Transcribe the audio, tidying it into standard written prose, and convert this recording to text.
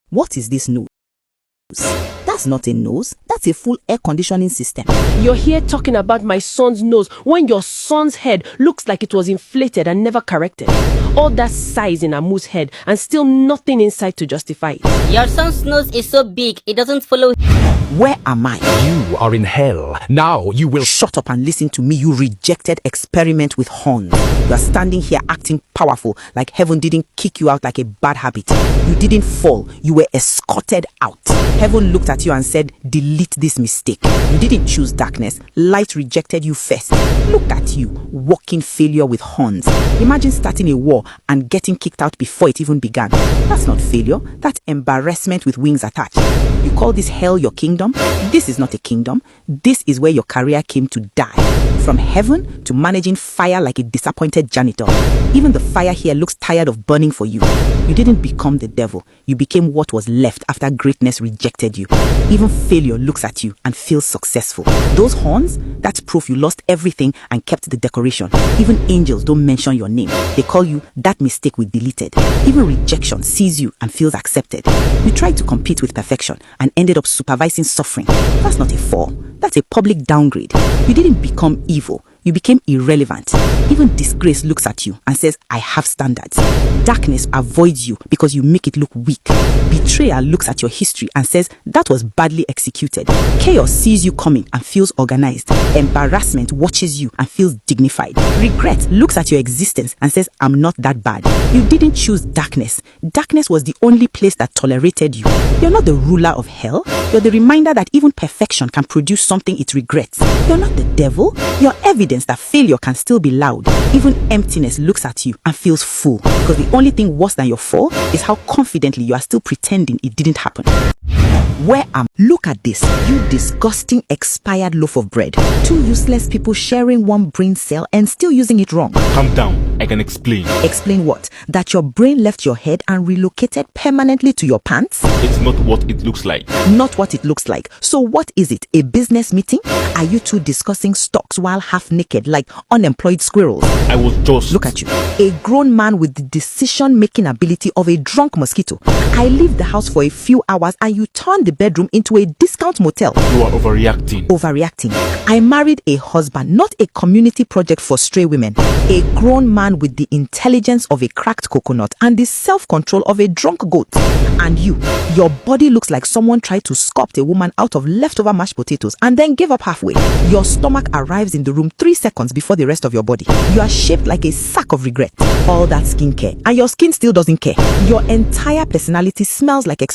What is this nose? That's not a nose, that's a full air conditioning system. You're here talking about my son's nose when your son's head looks like it was inflated and never corrected. All that size in Amu's head and still nothing inside to justify it. Your son's nose is so big, it doesn't follow. Where am I? You are in hell. Now you will Shut up and listen to me, you rejected experiment with horns. You are standing here acting powerful, like heaven didn't kick you out like a bad habit. You didn't fall, you were escorted out. Heaven looked at you and said, delete this mistake. You didn't choose darkness, light rejected you first. Look at you, walking failure with horns. Imagine starting a war and getting kicked out before it even began. That's not failure, that's embarrassment with wings attached. You call this hell your kingdom? This is not a kingdom. This is where your career came to die. From heaven to managing fire like a disappointed janitor. Even the fire here looks tired of burning for you. You didn't become the devil. You became what was left after greatness rejected you. Even failure looks at you and feels successful. Those horns, that's proof you lost everything and kept the decoration. Even angels don't mention your name. They call you that mistake we deleted. Even rejection sees you and feels accepted. You tried to compete with perfection and ended up supervising suffering. That's not a fall. That's a public downgrade. You didn't become evil. You became irrelevant. Even disgrace looks at you and says, I have standards. Darkness avoids you because you make it look weak. Betrayal looks at your history and says, that was badly executed. Chaos sees you coming and feels organized. Embarrassment watches you and feels dignified. Regret looks at your existence and says, I'm not that bad. You didn't choose darkness. Darkness was the only place that tolerated you. You're not the ruler of hell. You're the reminder that even perfection can produce something it regrets. You're not the devil. You're evidence that failure can still be loud. Even emptiness looks at you and feels full. Because the only thing worse than your fall is how confidently you are still pretending it didn't happen. Where am I? Look at this, you disgusting expired loaf of bread. Two useless people sharing one brain cell and still using it wrong. Calm down, I can explain. Explain what? That your brain left your head and relocated permanently to your pants? It's not what it looks like. Not what it looks like. So what is it? A business meeting? Are you two discussing stocks while half naked like unemployed squirrels? I was just... Look at you, a grown man with the decision-making ability of a drunk mosquito. I leave the house for a few hours and you turn the bedroom into a discount motel. You are overreacting. Overreacting. I married a husband, not a community project for stray women. A grown man with the intelligence of a cracked coconut and the self-control of a drunk goat. And you, your body looks like someone tried to sculpt a woman out of leftover mashed potatoes and then gave up halfway. Your stomach arrives in the room 3 seconds before the rest of your body. You are shaped like a sack of regret. All that skincare and your skin still doesn't care. Your entire personality smells like